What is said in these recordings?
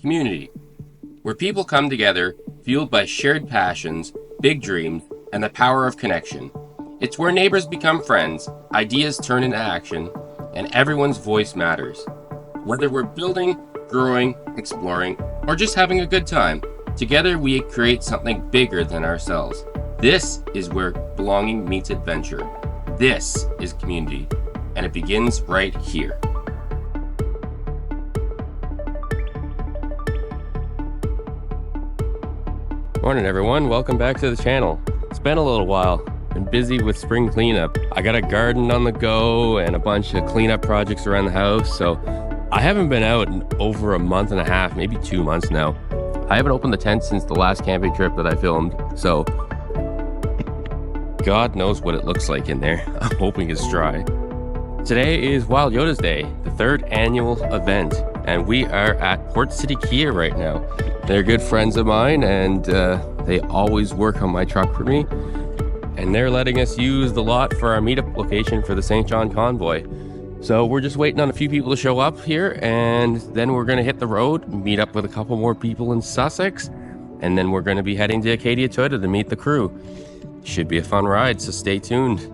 community, where people come together, fueled by shared passions, big dreams, and the power of connection. It's where neighbors become friends, ideas turn into action, and everyone's voice matters. Whether we're building, growing, exploring, or just having a good time, together we create something bigger than ourselves. This is where belonging meets adventure. This is community, and it begins right here. Morning everyone, welcome back to the channel. It's been a little while. Been busy with spring cleanup. I got a garden on the go and a bunch of cleanup projects around the house, so I haven't been out in over a month and a half, maybe 2 months now. I haven't opened the tent since the last camping trip that I filmed, so God knows what it looks like in there. I'm hoping it's dry. Today is Wild Yotas Day, the 3rd annual event, and we are at Port City Kia right now. They're good friends of mine, and they always work on my truck for me. And they're letting us use the lot for our meetup location for the St. John convoy. So we're just waiting on a few people to show up here, and then we're gonna hit the road, meet up with a couple more people in Sussex, and then we're gonna be heading to Acadia Toyota to meet the crew. Should be a fun ride, so stay tuned.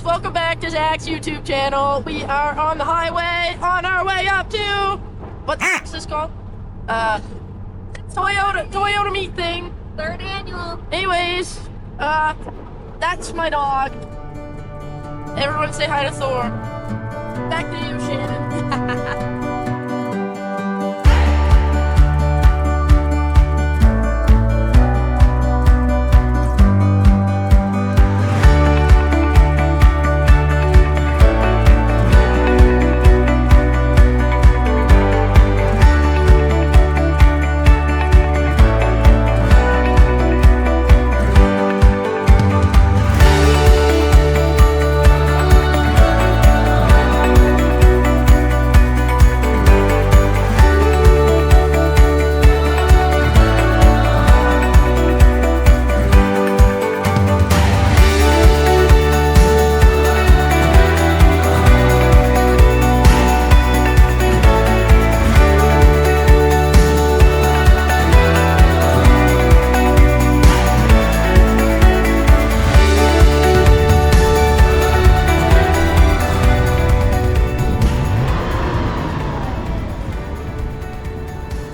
Welcome back to Zach's YouTube channel. We are on the highway on our way up to what's this called? Toyota meet thing. 3rd annual. Anyways, that's my dog. Everyone say hi to Thor. Back to you, Shannon.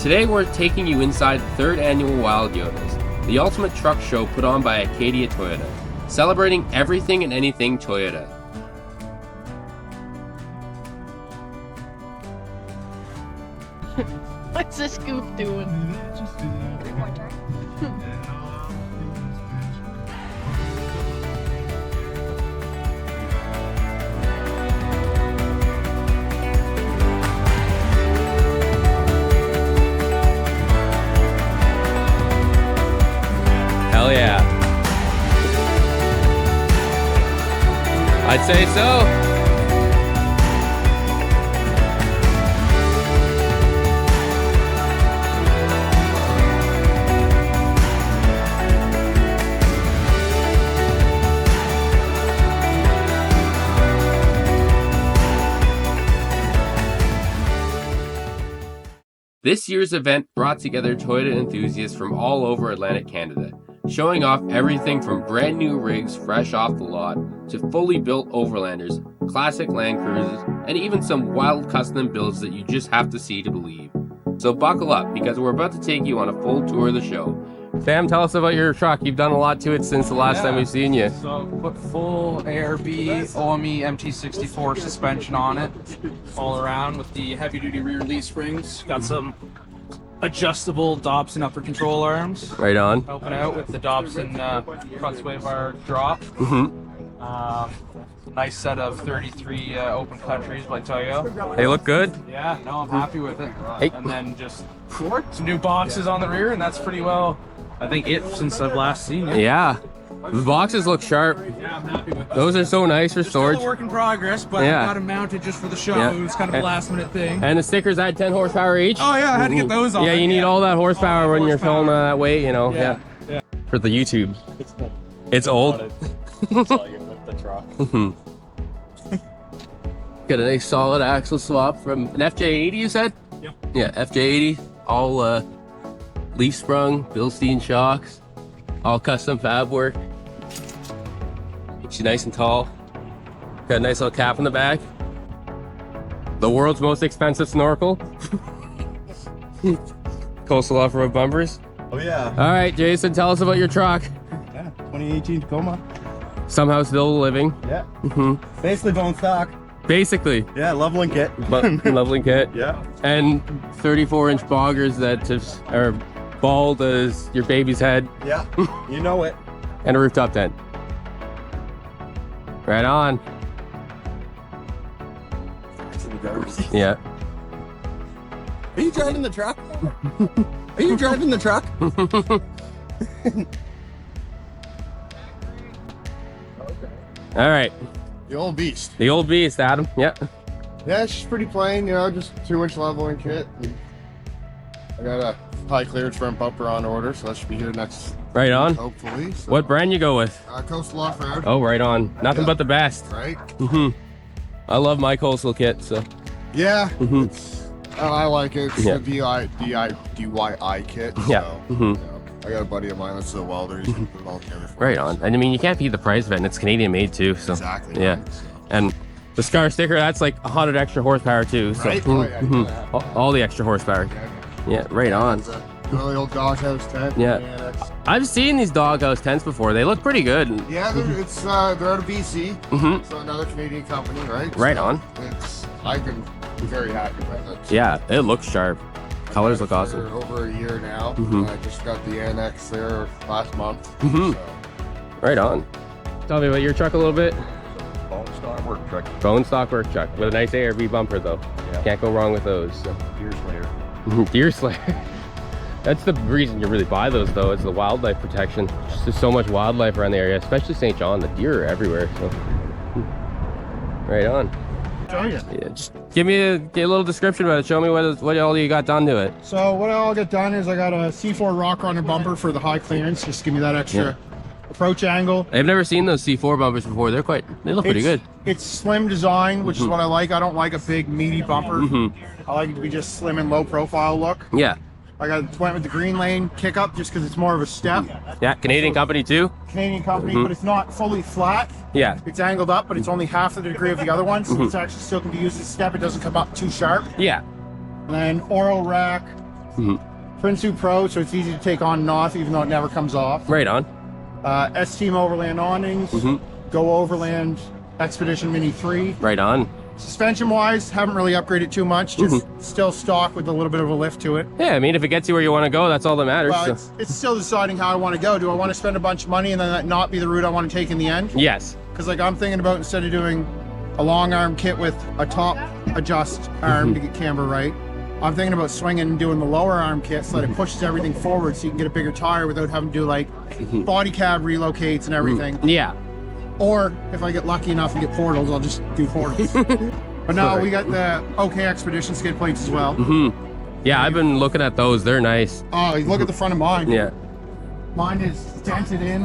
Today we're taking you inside the 3rd Annual Wild Yotas, the ultimate truck show put on by Acadia Toyota, celebrating everything and anything Toyota. What's this goof doing? Hell yeah. I'd say so. This year's event brought together Toyota enthusiasts from all over Atlantic Canada, showing off everything from brand new rigs fresh off the lot to fully built overlanders, classic Land Cruisers, and even some wild custom builds that you just have to see to believe. So buckle up, because we're about to take you on a full tour of the show. Sam, tell us about your truck. You've done a lot to it since the last time we've seen you. So put full ARB OME MT64 suspension on it, all around with the heavy duty rear leaf springs. Got some adjustable Dobson upper control arms. Right on. Helping out with the Dobson front sway bar drop. Nice set of 33 open countries by Toyo. They look good. Yeah, no, I'm happy with it. Hey. And then just some new boxes on the rear, and that's pretty well, I think, it since I've last seen it. Yeah. The boxes look sharp. Yeah, I'm happy with that. Those are so nice for storage. Still a work in progress, but Yeah. I got them mounted just for the show. Yeah. It was kind of a last minute thing. And the stickers add 10 horsepower each. Oh yeah, I had to get those on. Yeah, you need all that horsepower when you're filming that weight, you know. Yeah. For the YouTube. It's old. Got a nice solid axle swap from an FJ80, you said? Yep. Yeah, FJ80. All leaf sprung, Bilstein shocks. All custom fab work. Makes you nice and tall. Got a nice little cap in the back. The world's most expensive snorkel. Coastal off-road bumpers. Oh yeah. All right, Jason, tell us about your truck. Yeah. 2018 Tacoma. Somehow still living. Yeah. Basically bone stock. Basically. Yeah, leveling kit. But leveling kit. Yeah. And 34-inch boggers that just are bald as your baby's head. Yeah. You know it. And a rooftop tent. Right on. Yeah. Are you driving the truck? Are you driving the truck? All right. The old beast. The old beast, Adam. Yep. Yeah, it's just pretty plain, you know, just 2-inch leveling kit. And I got a high clearance front bumper on order, so that should be here next Right on. hopefully. So, What brand you go with? Coastal Off-Road, Oh, right on. Nothing Yeah. but the best. right? I love my coastal kit, so. Yeah, I like it. It's Yeah. the DIY kit. Yeah. So, you know, I got a buddy of mine that's a welder. He's gonna put it all together for Right me, on. so- And I mean, you can't beat the price of it, and it's Canadian made too, so. Exactly. Yeah. right, so- And the Scar sticker, that's like 100 extra horsepower too. So Right? Oh, yeah, all the extra horsepower. Yeah, right on. It's a really old doghouse tent. Yeah. it's- I've seen these doghouse tents before. They look pretty good. Yeah, they're out of BC. Mhm. So another Canadian company, right? Right So on. I've been very happy with it. Yeah, it looks sharp. Colors look For awesome. over a year now. Mhm. I just got the annex there last month. Mhm. So, Right on. Tell me about your truck a little bit. Bone stock work truck. Bone stock work truck with a nice ARV bumper though. Yeah. Can't go wrong with those. So. Years later. Deer Slayer. That's the reason you really buy those though, is the wildlife protection. Just there's so much wildlife around the area, especially St. John. The deer are everywhere. So. Right on. Yeah, just give me a little description about it. Show me what all you got done to it. So what I'll get done is I got a C4 rock runner bumper for the high clearance. Just give me that extra approach angle. I've never seen those C4 bumpers before. They look pretty good. It's slim design, which is what I like. I don't like a big meaty bumper. I like it to be just slim and low profile look. Yeah. I went with the green lane kick up just because it's more of a step. Yeah, Canadian company too. Canadian company, but it's not fully flat. Yeah. It's angled up, but it's only half the degree of the other one, so it's actually still can be used as a step. It doesn't come up too sharp. Yeah. And then oral rack, Prinsu Pro, so it's easy to take on and off, even though it never comes off. Right on. S-Team Overland awnings, Go Overland Expedition Mini 3. Right on. Suspension wise, haven't really upgraded too much, just still stock with a little bit of a lift to it. Yeah, I mean, if it gets you where you want to go, that's all that matters. Well, so. it's still deciding how I want to go. Do I want to spend a bunch of money and then that not be the route I want to take in the end? Yes. Because like I'm thinking about, instead of doing a long arm kit with a top adjust arm to get camber right, I'm thinking about swinging and doing the lower arm kit so that it pushes everything forward so you can get a bigger tire without having to do like body cab relocates and everything. Yeah. Or if I get lucky enough and get portals, I'll just do portals. But no, we got the OK Expedition skid plates as well. Yeah, I've been looking at those. They're nice. Oh, look at the front of mine. Yeah. Mine is dented in.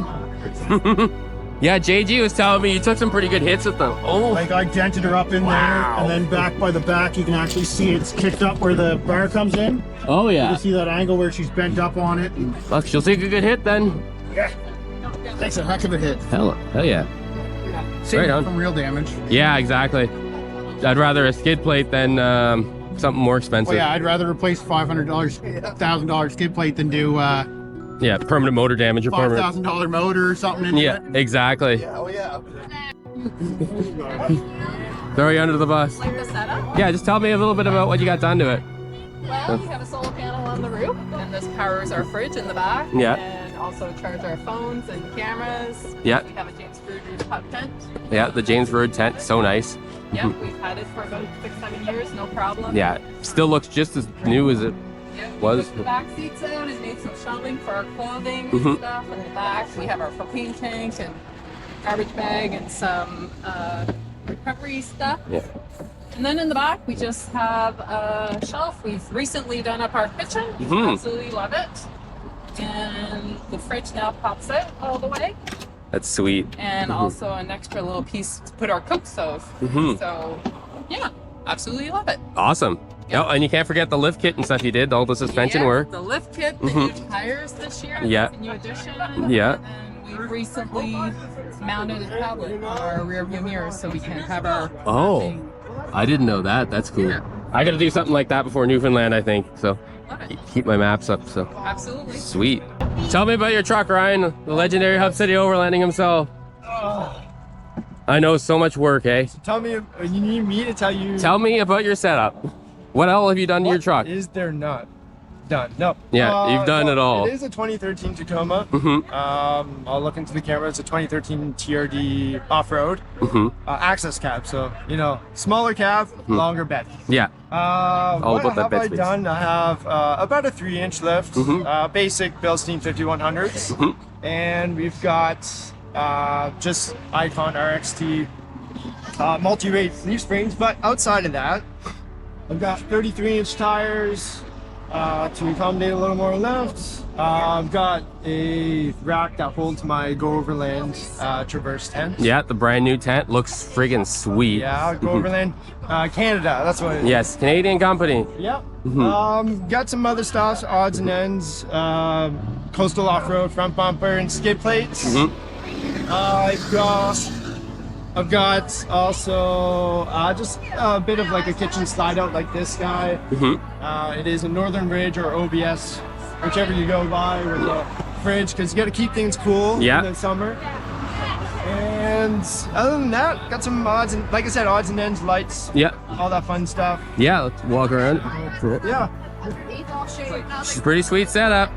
Yeah, JG was telling me you took some pretty good hits with them. Oh. Like I dented her up in there, and then back by the back, you can actually see it's kicked up where the bar comes in. Oh You yeah. can see that angle where she's bent up on it. Look, she'll take a good hit then. That's a heck of a hit. Hell yeah. Save Right it on. from real damage. Yeah, exactly. I'd rather a skid plate than something more expensive. Well, yeah, I'd rather replace $500, $1,000 skid plate than do Yeah, permanent motor damage or permanent. $5,000 motor or something. Into Yeah, it. exactly. Oh yeah. Throw you under the bus. Like the setup? Yeah, just tell me a little bit about what you got done to it. Well, we have a solar panel on the roof, and this powers our fridge in the back. Yeah. And also charge our phones and cameras. Yeah. We have a James Brood rooftop tent. Yeah, the James Road tent, so nice. Yep, we've had it for about 6-7 years, no problem. Yeah, still looks just as new as it Yep, was. We took the back seats out and made some shelving for our clothing Mhm. and stuff in the back. We have our propane tank and garbage bag and some recovery stuff. Yeah. And then in the back, we just have a shelf. We've recently done up our kitchen. Mhm. Absolutely love it. And the fridge now pops out all the way. That's sweet. And also an extra little piece to put our cook stove. Mhm. So, yeah, absolutely love it. Awesome. Yep. Oh, and you can't forget the lift kit and stuff you did, all the suspension Yeah, work. The lift kit, the Mhm. new tires this year. Yeah. That's a new addition. Yeah. And we recently mounted a tablet on our rear view mirrors so we can have our. Oh, I didn't know that. That's cool. I got to do something like that before Newfoundland, I think. So Love it. keep my maps up. So Absolutely. sweet. Tell me about your truck, Ryan. The legendary Hub City overlanding himself. I know so much work, eh? Tell me, you need me to tell you. Tell me about your setup. What all have you done to your truck? Is there not done? No. Yeah, you've done it all. It is a 2013 Tacoma. Mm-hmm. I'll look into the camera. It's a 2013 TRD off-road Mm-hmm. access cab. So smaller cab, longer bed. Yeah. What about that have bed I space. done? I have about a 3-inch lift, Mhm. basic Bilstein 5100s, Mhm. and we've got just Icon RXT multi-rate leaf springs. But outside of that, I've got 33-inch tires to accommodate a little more lift. I've got a rack that holds my Go Overland Traverse tent. Yeah, the brand new tent looks friggin' sweet. Yeah, Go Overland Canada. That's what it is. Yes, Canadian company. Yep. Got some other stuff, odds and ends, coastal off-road front bumper and skid plates. Mhm. I've got also just a bit of like a kitchen slide out like this guy. Mhm. It is a Northern Ridge or OBS, whichever you go by with the fridge, because you got to keep things cool Yeah. in the summer. And other than that, got some odds and, like I said, odds and ends, lights, Yeah. all that fun stuff. Yeah, let's walk around. Yeah. It's a pretty sweet setup.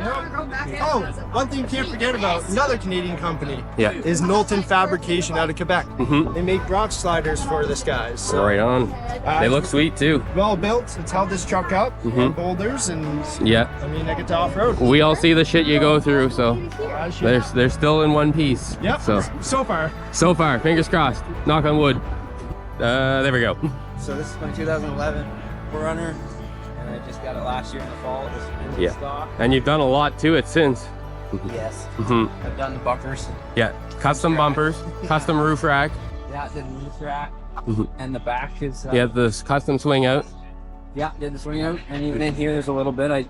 Oh, one thing you can't forget about, another Canadian company, Yeah. is Knowlton Fabrication out of Quebec. Mhm. They make rock sliders for this guys. So, Right on. They look sweet too. well built. It's held this truck up on boulders, and Yeah. I mean, I get to off road. We all see the shit you go through, so they're still in one piece. Yep. So So far. fingers crossed. Knock on wood. There we go. So this is my 2011 4Runner, and I just got it last year in the fall. It was in Yeah. stock. And you've done a lot to it since. Yes. hmm I've done the bumpers. Yeah. Custom bumpers, custom roof rack. Yeah, did the roof rack. Mhm. And the back is. Yeah, the custom swing out. Yeah, did the swing out. And even in here, there's a little bit. I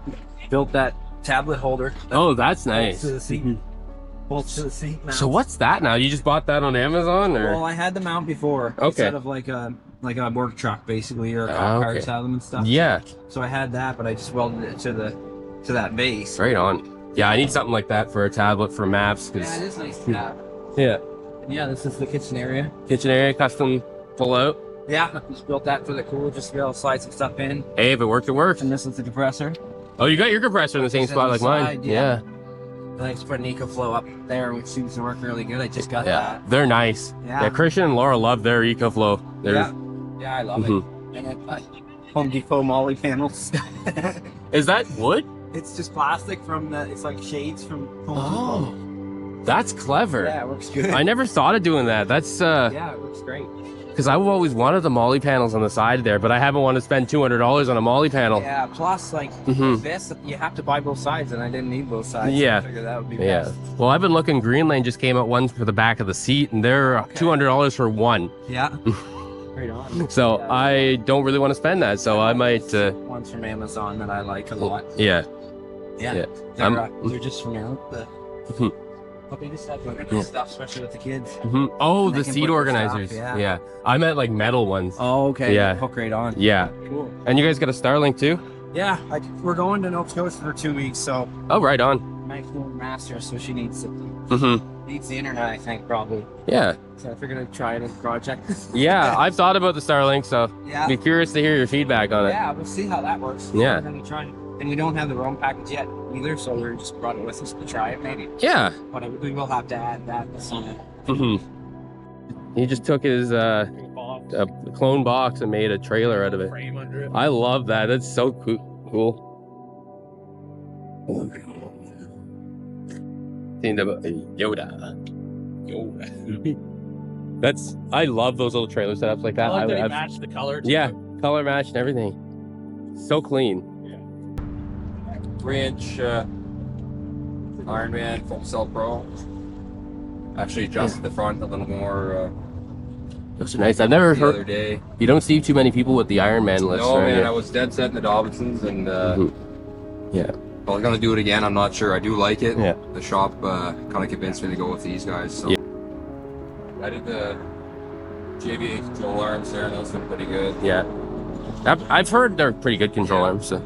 built that tablet holder. that Oh, that's bolts nice. To the seat. Bolts to the seat. Mounts. So what's that now? You just bought that on Amazon, or? Well, I had the mount before. Okay. Instead of like a work truck, basically, or campfires okay. have them and stuff. Yeah. So I had that, but I just welded it to that base. Right on. Yeah, I need something like that for a tablet for maps. Yeah, it 'Cause is nice to have. yeah, Yeah, this is the kitchen area. kitchen area custom pull out. Yeah, just built that for the cooler, just to be able to slide some stuff in. Hey, if it worked, it worked. And this is the compressor. Oh, you got your compressor in the same It's spot on like the mine. side, Yeah. I like to put an EcoFlow up there, which seems to work really good. I just got Yeah. They're nice. Yeah. Yeah, Christian and Laura love their EcoFlow. that. They're, Yeah, I love Mhm. it. And Home Depot Molly panels. Is that wood? It's just plastic from it's like shades from Home Oh, that's clever. Depot. Yeah, it works good. I never thought of doing that. That's Yeah, it works great. because I've always wanted the Molly panels on the side there, but I haven't wanted to spend $200 on a Molly panel. Yeah, plus like Mhm. this, you have to buy both sides, and I didn't need both sides. Yeah. So I figured that would be Yeah. best. Well, I've been looking. Greenlane just came out ones for the back of the seat, and they're $200 for one. Yeah. Right on. So Yeah. I don't really want to spend that. So I might. Ones from Amazon that I like a lot. Yeah. Yeah. Yeah. They're, I'm- they're just from now. They just have good stuff, especially with the kids. Oh, They the can seat put their organizers. stuff, Yeah. I meant like metal ones. Oh, okay. Yeah. Hook right on. Yeah. Cool. And you guys got a Starlink too? Yeah, we're going to Nova Scotia for 2 weeks, so Oh, right on. my phone master, so she needs Mm-hmm. the internet, I think, probably. Yeah. So I figured I'd try it as a project. Yeah, I've thought about the Starlink, so Yeah. be curious to hear your feedback on it. Yeah, we'll see how that works. Yeah. And then we try it. And we don't have the roam package yet either, so we just brought it with us to try it maybe. Yeah. But we will have to add that on it. He just took his clone box and made a trailer out of it. Frame under it. I love that. That's so cool. Yoda. I love those little trailer setups like that. I like that I've- he matched the color. yeah, color match and everything. So clean. 3-inch Ironman Foam Cell Pro. Actually adjusted the front a little more Those are nice. I've never the other heard. day. You don't see too many people with the Iron Man list. No, right? man, I was dead set in the Dobinsons, and Yeah. I was gonna do it again. I'm not sure. I do like it. Yeah. The shop kind of convinced me to go with these guys. So Yeah. I did the JBA control arms there, and those look pretty good. Yeah. I've heard they're pretty good control arms. So.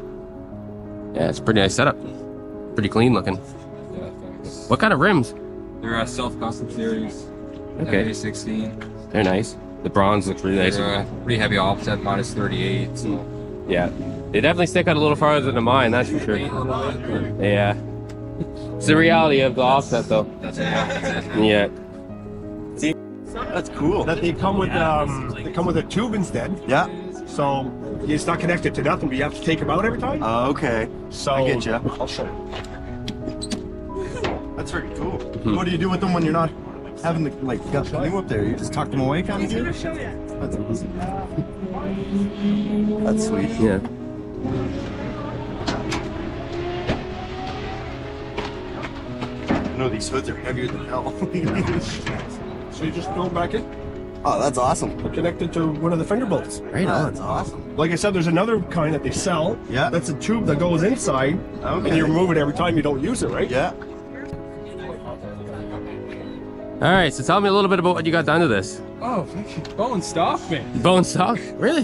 Yeah, it's a pretty nice setup. Pretty clean looking. Yeah, thanks. What kind of rims? They're self-custom series. Okay. 16. They're nice. The bronze looks really nice. They're pretty heavy offset, minus 38. So Yeah. They definitely stick out a little farther than mine, that's for sure. Yeah. It's the reality of the offset though. that's it. Yeah. That's cool. That they come with a tube instead. Yeah. So it's not connected to nothing, but you have to take them out every time. Okay. So I get ya. I'll show you. That's very cool. What do you do with them when you're not having the got the new up there? You just tuck them away, kind of thing. That's awesome. That's sweet. Yeah. No, these hoods are heavier than hell. So you just throw them back in. Oh, that's awesome. They're connected to one of the finger bolts. Right on. That's awesome. Like I said, there's another kind that they sell. Yeah. That's a tube that goes inside, Okay. and you remove it every time you don't use it, right? Yeah. All right, so tell me a little bit about what you got done to this. Oh, bone stock, man. Bone stock? Really?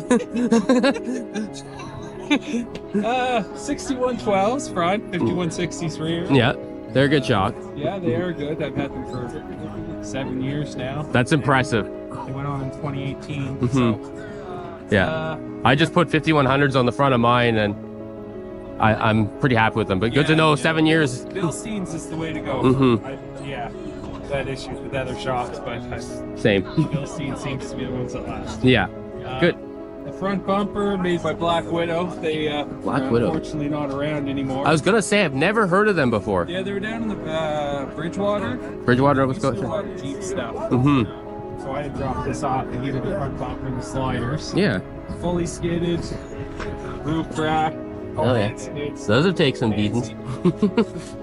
6112s front, 5160s rear. Yeah, they're a good shock. Yeah, they are good. I've had them for 7 years now. That's impressive. They went on in 2018. Mhm. So, Yeah. I just put 5100s on the front of mine and I'm pretty happy with them, but good to know 7 years. Bilstein's is the way to go. Mhm. Yeah, had issues with other shocks, but Same. Bilstein seems to be the ones that last. Yeah. Good. The front bumper made by Black Widow. They Black are Widow. unfortunately not around anymore. I was gonna say I've never heard of them before. Yeah, they were down in the Bridgewater. Bridgewater, Nova Used to do a Scotia. lot of Jeep stuff. Mm-hmm. So I had dropped this off. They needed the front bumper and the sliders. Yeah. Fully skidded, roof crack. Oh yeah. Those would take some beatings.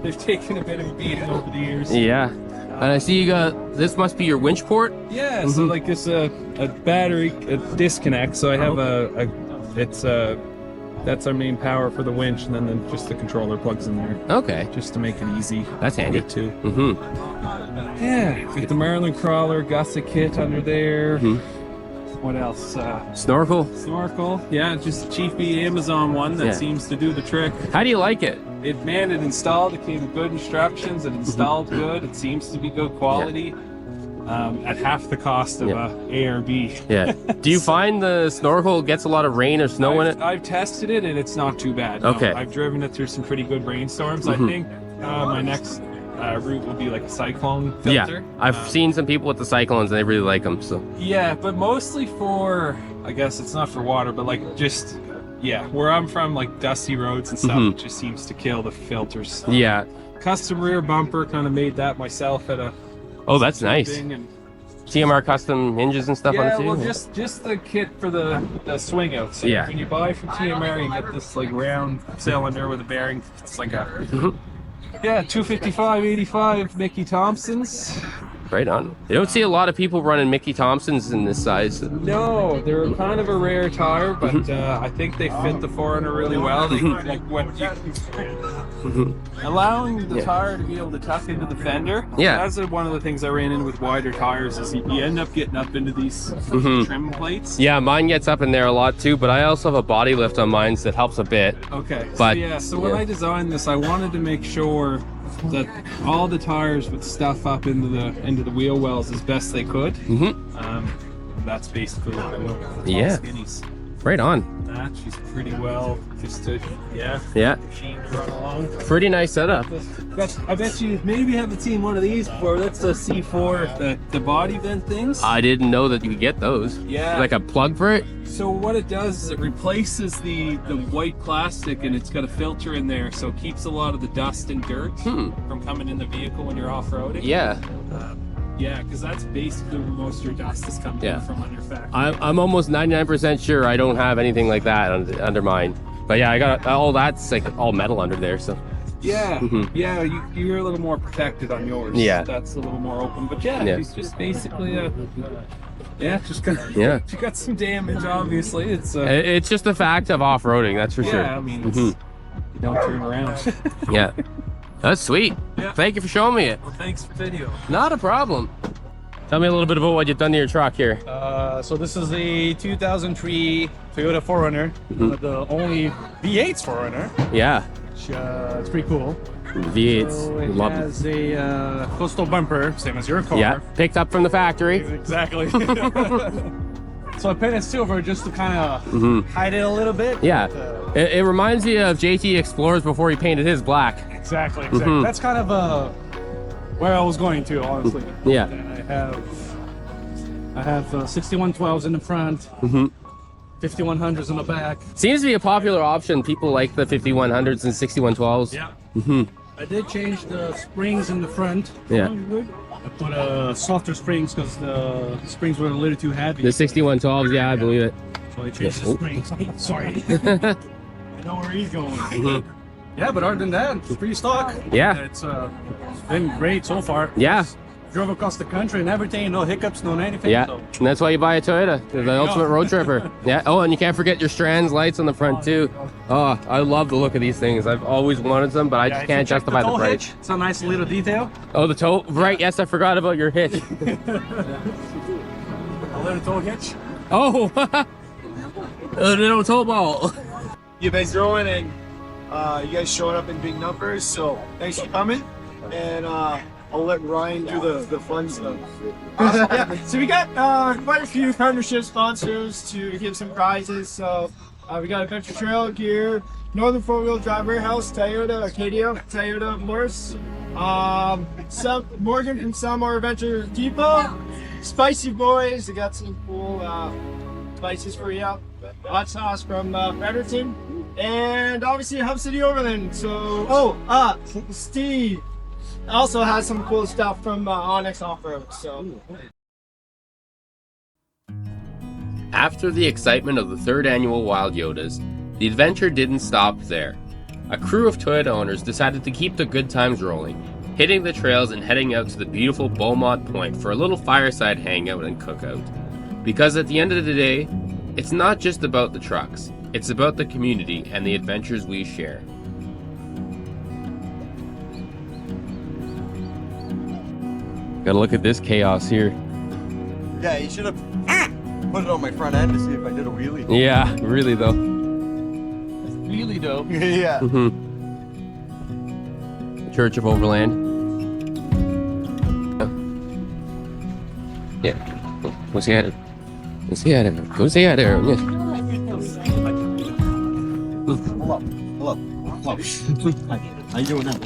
They've taken a bit of a beating over the years. Yeah. And I see you got, this must be your winch port? Yeah, so like it's a battery a disconnect. So I have that's our main power for the winch, and then just the controller plugs in there. Okay. Just to make it easy. That's handy. Get to. Mm-hmm. Yeah, got the Marlin crawler, gusset kit under there. Mhm. What else? Snorkel? Snorkel. Yeah, just a cheapy Amazon one that Yeah. seems to do the trick. How do you like it? It installed. It came with good instructions. It installed good. It seems to be good quality. At half the cost of a ARB. Yeah. Do you find the snorkel gets a lot of rain or snow in it? I've tested it and it's not too bad. No. Okay. I've driven it through some pretty good rainstorms. I think my next route will be like a cyclone filter. Yeah. I've seen some people with the cyclones and they really like them. So. Yeah, but mostly for, I guess it's not for water, but like just, yeah, where I'm from, like dusty roads and stuff, it just seems to kill the filters. Yeah. Custom rear bumper, kind of made that myself at a. Oh, that's nice. And, TMR custom hinges and stuff on it yeah, too? well, just the kit for the swing out. So Yeah. when you buy from TMR, you get this like round cylinder with a bearing. It's like a yeah, 255/85 Mickey Thompsons. Right on. You don't see a lot of people running Mickey Thompsons in this size. No, they're kind of a rare tire, but I think they fit the 400 really well. They, like when allowing the tire to be able to tuck into the fender. Yeah. That's one of the things I ran into with wider tires is you end up getting up into these trim plates. Yeah, mine gets up in there a lot too, but I also have a body lift on mine, so it helps a bit. Okay. But So when I designed this, I wanted to make sure that all the tires would stuff up into the wheel wells as best they could. That's basically what I went with. Yeah. Skinnies. Right on. That she's pretty well just to Yeah. machine to run along. Pretty nice setup. I bet you maybe haven't seen one of these before. That's the C4, the body vent things. I didn't know that you could get those. Yeah. Like a plug for it? So what it does is it replaces the white plastic, and it's got a filter in there, so it keeps a lot of the dust and dirt from coming in the vehicle when you're off-roading. Yeah. Yeah, because that's basically where most of your dust is coming from on your factory. I'm almost 99% sure I don't have anything like that under mine. But yeah, I got all that's like all metal under there, so. Yeah, yeah, you're a little more protected on yours. Yeah. That's a little more open. But yeah, it's just basically you got some damage, obviously. It's just the fact of off-roading, that's for sure. Yeah, I mean, you don't turn around. Yeah. That's sweet. Yeah. Thank you for showing me it. Well, thanks for video. Not a problem. Tell me a little bit about what you've done to your truck here. So this is the 2003 Toyota 4Runner, one of the only V8s 4Runner. Yeah. Which, it's pretty cool. V8s. So it Love has a coastal bumper, same as your car. Yeah, picked up from the factory. Exactly. So I painted silver just to kind of hide it a little bit. Yeah. But, It reminds me of JT Explorers before he painted his black. Exactly. That's kind of where I was going to, honestly. Yeah. And I have 6112s in the front, 5100s in the back. Seems to be a popular option. People like the 5100s and 6112s. Yeah. I did change the springs in the front. Yeah. I put softer springs because the springs were a little too heavy. The 6112s, yeah, I believe it. So I changed the springs. Sorry. I know where he's going. Yeah, but other than that, it's pretty stock. Yeah. It's been great so far. Yeah. Drove across the country and everything, no hiccups, no anything. Yeah, So. and that's why you buy a Toyota. They're the ultimate road tripper. Yeah. Oh, and you can't forget your Strands lights on the front too. Oh, I love the look of these things. I've always wanted them, but I just can't justify the price. Hitch, it's a nice little detail. Oh, the tow. Right. Yes, I forgot about your hitch. A little tow hitch. Oh, a little tow ball. You've been growing and you guys showing up in big numbers, so thanks for coming. And I'll let Ryan do the fun stuff. Yeah, so we got quite a few partnership sponsors to give some prizes. So we got Adventure Trail Gear, Northern 4-Wheel Drive Warehouse, Toyota, Acadia Toyota, of course. Some Morgan from Salmore Adventure Depot, Spicy Boys. They got some cool spices for you. Hot sauce from Fredericton, and obviously Hub City Overland. So Steve also has some cool stuff from Onyx Off-Road. So After the excitement of the third annual Wild Yotas, the adventure didn't stop there. A crew of Toyota owners decided to keep the good times rolling, hitting the trails and heading out to the beautiful Beaumont Point for a little fireside hangout and cookout. Because at the end of the day, it's not just about the trucks, it's about the community and the adventures we share. Gotta look at this chaos here. Yeah, you should have put it on my front end to see if I did a wheelie. Yeah, really though. Really though. Yeah. Church of Overland. Yeah. Go see it. Go see it. Go see it. Hello. Hello. How you doing now?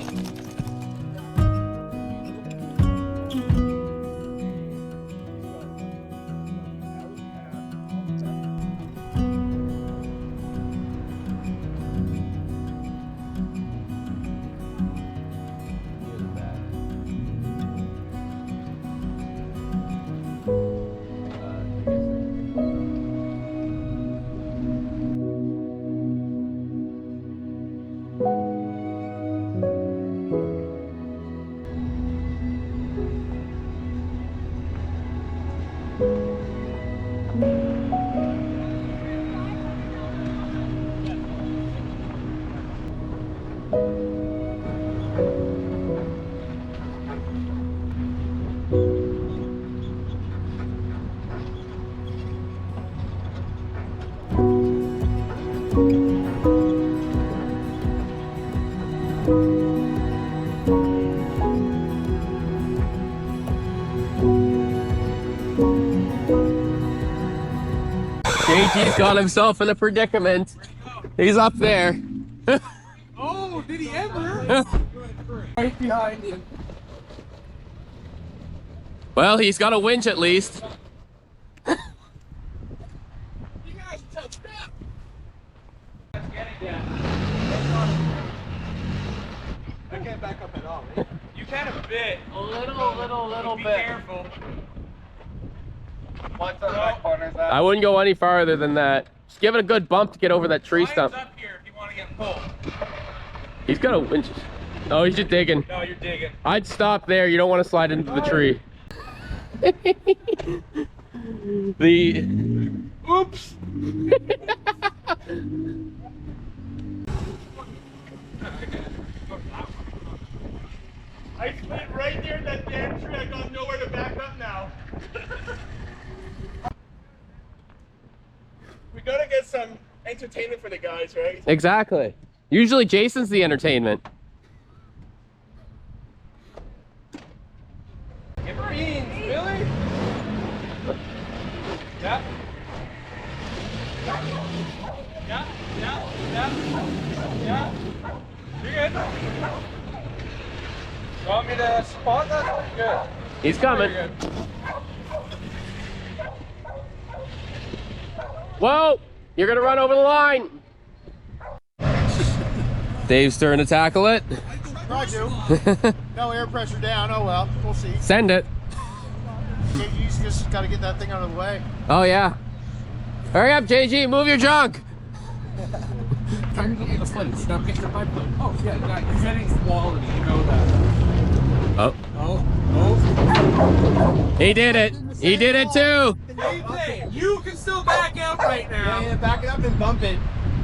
He's got himself in a predicament. He's up there. Oh, did he ever? Right behind him. Well, he's got a winch at least. I can't back up at all, right? You can a bit. A little Be bit. careful. What's the back corners at? I wouldn't go any farther than that. Just give it a good bump to get over that tree stump. Up here if you want to get pulled. He's got a winch. Oh, he's just digging. No, you're digging. I'd stop there. You don't want to slide into the tree. Oops. I slid right near that damn tree. I got nowhere to back up now. We gotta get some entertainment for the guys, right? Exactly. Usually Jason's the entertainment. Give her beans, Billy. Yeah. Yeah. You're good. You want me to spot that? Good. He's coming. You're good. Whoa! You're gonna run over the line. Dave's turn to tackle it. Try to. No air pressure down. Oh well, we'll see. Send it. JG's just got to get that thing out of the way. Oh yeah. Hurry up, JG. Move your junk. Trying to get the plate. Stop getting the pipe plate. Oh yeah, you're getting quality. You know that. Oh. Oh. He did it. He did it too. Hey, you can still back out right now. Yeah, back it up and bump it.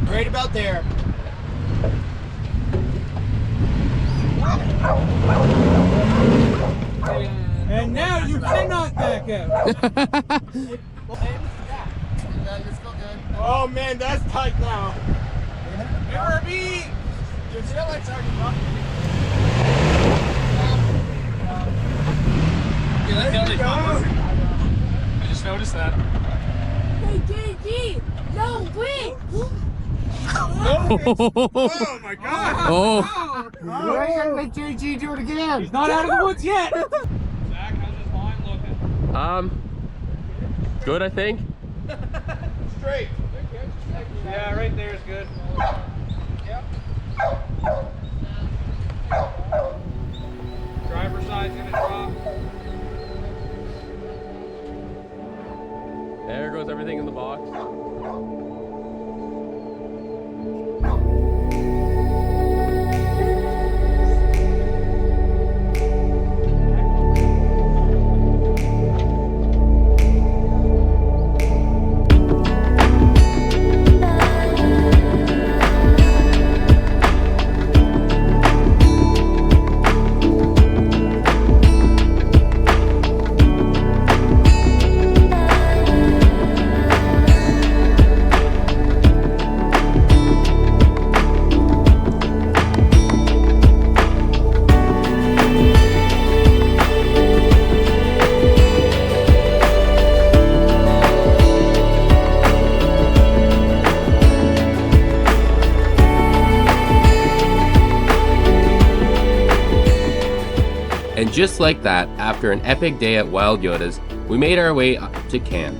Right about there. And now you cannot back out. Oh man, that's tight now. Give her a beat. Your taillight's already bumped. I just noticed that. Hey, JG! No, wait! Oh my god! Oh. Right, gotta make JG do it again. He's not out of the woods yet! Zach, how's his line looking? Good, I think. Straight. Yeah, right there is good. Yep. Driver side's gonna drop. There goes everything in the box. And just like that, after an epic day at Wild Yotas, we made our way up to camp.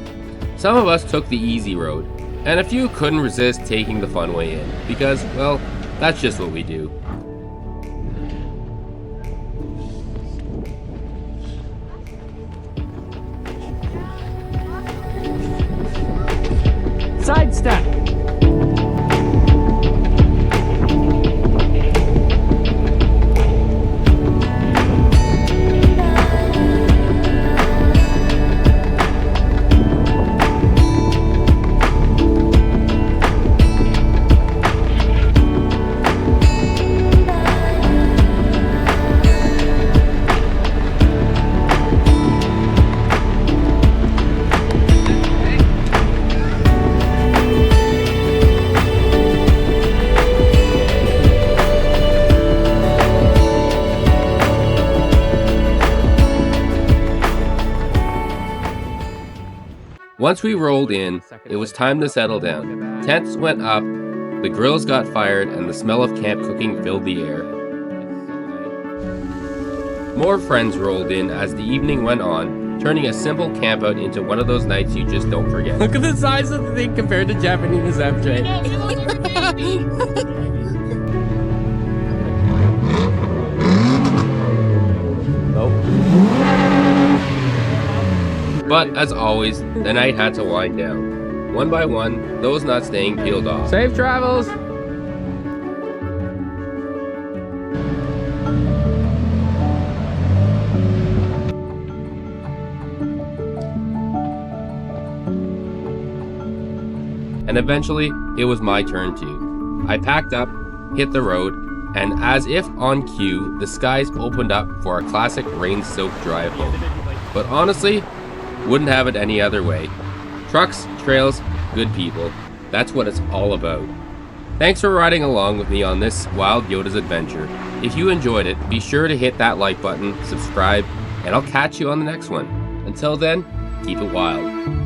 Some of us took the easy road, and a few couldn't resist taking the fun way in, because, well, that's just what we do. Sidestep! Once we rolled in, it was time to settle down. Tents went up, the grills got fired, and the smell of camp cooking filled the air. More friends rolled in as the evening went on, turning a simple campout into one of those nights you just don't forget. Look at the size of the thing compared to Japanese MJ. But as always, the night had to wind down. One by one, those not staying peeled off. Safe travels! And eventually, it was my turn too. I packed up, hit the road, and as if on cue, the skies opened up for a classic rain-soaked drive home. But honestly, wouldn't have it any other way. Trucks, trails, good people. That's what it's all about. Thanks for riding along with me on this Wild Yotas adventure. If you enjoyed it, be sure to hit that like button, subscribe, and I'll catch you on the next one. Until then, keep it wild.